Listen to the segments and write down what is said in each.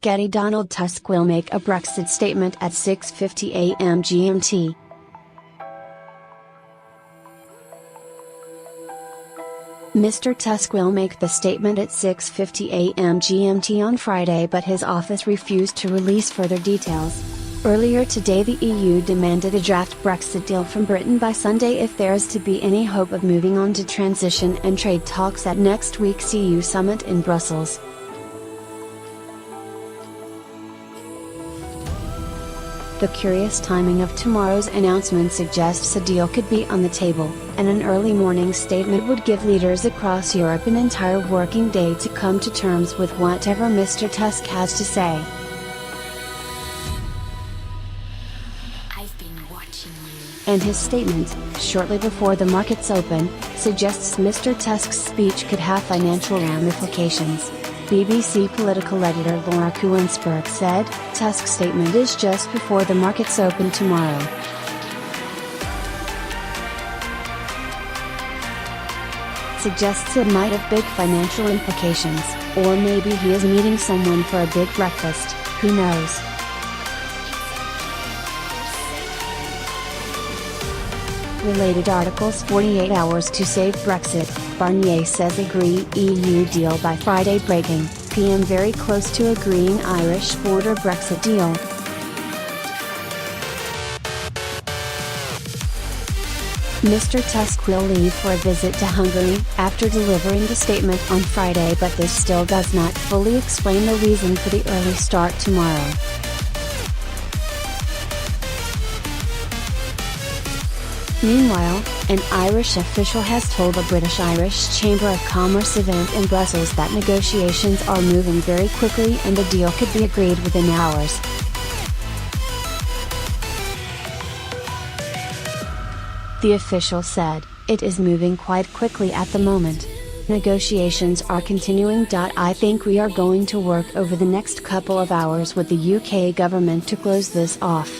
Donald Tusk will make a Brexit statement at 6:50 a.m. GMT. Mr Tusk will make the statement at 6:50 a.m. GMT on Friday, but his office refused to release further details. Earlier today the EU demanded a draft Brexit deal from Britain by Sunday if there is to be any hope of moving on to transition and trade talks at next week's EU summit in Brussels. The curious timing of tomorrow's announcement suggests a deal could be on the table, and an early morning statement would give leaders across Europe an entire working day to come to terms with whatever Mr Tusk has to say. I've been watching you. And his statement, shortly before the markets open, suggests Mr Tusk's speech could have financial ramifications. BBC political editor Laura Kuenssberg said, "Tusk's statement is just before the markets open tomorrow. Suggests it might have big financial implications, or maybe he is meeting someone for a big breakfast, who knows." Related articles: 48 hours to save Brexit, Barnier says agree EU deal by Friday. Breaking, PM very close to agreeing Irish border Brexit deal. Mr Tusk will leave for a visit to Hungary after delivering the statement on Friday, but this still does not fully explain the reason for the early start tomorrow. Meanwhile, an Irish official has told a British-Irish Chamber of Commerce event in Brussels that negotiations are moving very quickly and the deal could be agreed within hours. The official said, "It is moving quite quickly at the moment. Negotiations are continuing. I think we are going to work over the next couple of hours with the UK government to close this off."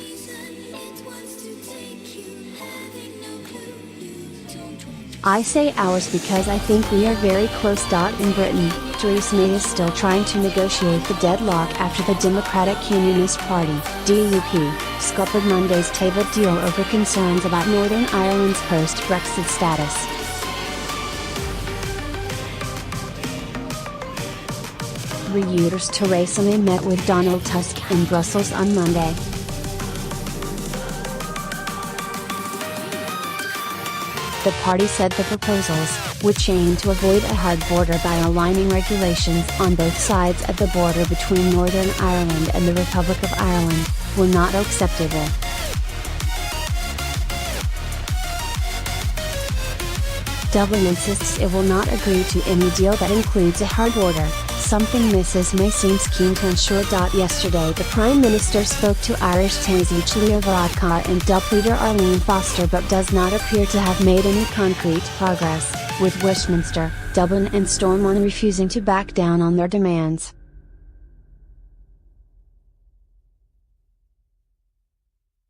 I say ours because I think we are very close. In Britain, Theresa May is still trying to negotiate the deadlock after the Democratic Unionist Party, DUP, scuppered Monday's table deal over concerns about Northern Ireland's post-Brexit status. Reuters: Theresa May met with Donald Tusk in Brussels on Monday. The party said the proposals, which aim to avoid a hard border by aligning regulations on both sides of the border between Northern Ireland and the Republic of Ireland, were not acceptable. Dublin insists it will not agree to any deal that includes a hard border, something Mrs May seems keen to ensure. Yesterday the Prime Minister spoke to Irish Taoiseach Leo Varadkar and DUP leader Arlene Foster, but does not appear to have made any concrete progress, with Westminster, Dublin and Stormont refusing to back down on their demands.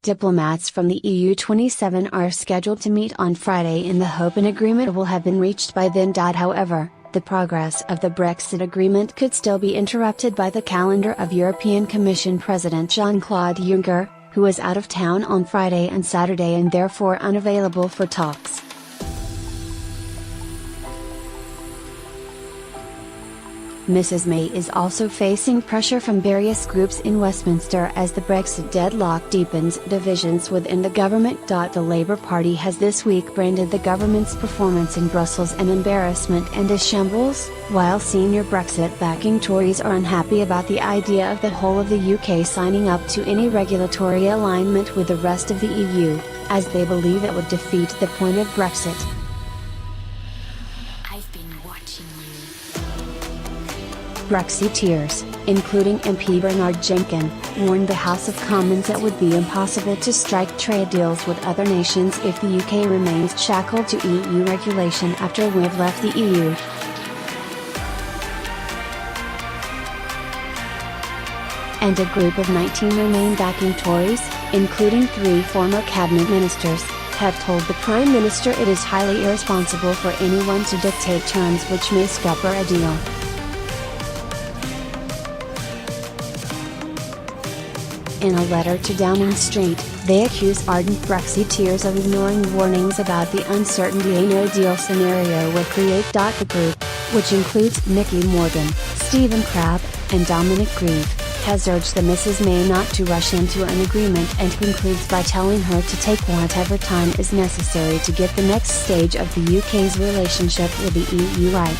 Diplomats from the EU 27 are scheduled to meet on Friday in the hope an agreement will have been reached by then. However, the progress of the Brexit agreement could still be interrupted by the calendar of European Commission President Jean-Claude Juncker, who is out of town on Friday and Saturday and therefore unavailable for talks. Mrs May is also facing pressure from various groups in Westminster as the Brexit deadlock deepens divisions within the government. The Labour Party has this week branded the government's performance in Brussels an embarrassment and a shambles, while senior Brexit-backing Tories are unhappy about the idea of the whole of the UK signing up to any regulatory alignment with the rest of the EU, as they believe it would defeat the point of Brexit. Brexiteers, including MP Bernard Jenkin, warned the House of Commons it would be impossible to strike trade deals with other nations if the UK remains shackled to EU regulation after we've left the EU. And a group of 19 remain backing Tories, including 3 former cabinet ministers, have told the Prime Minister it is highly irresponsible for anyone to dictate terms which may scupper a deal. In a letter to Downing Street, they accuse ardent Brexiteers of ignoring warnings about the uncertainty a no-deal scenario would create. The group, which includes Nicky Morgan, Stephen Crabb, and Dominic Grieve, has urged the Mrs May not to rush into an agreement and concludes by telling her to take whatever time is necessary to get the next stage of the UK's relationship with the EU right.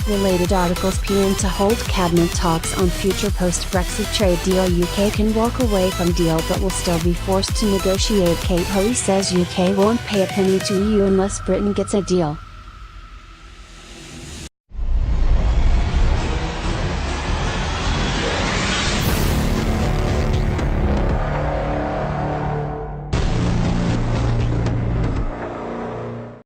Related articles: PM to hold cabinet talks on future post-Brexit trade deal. UK can walk away from deal but will still be forced to negotiate. Kate Hoey says UK won't pay a penny to EU unless Britain gets a deal.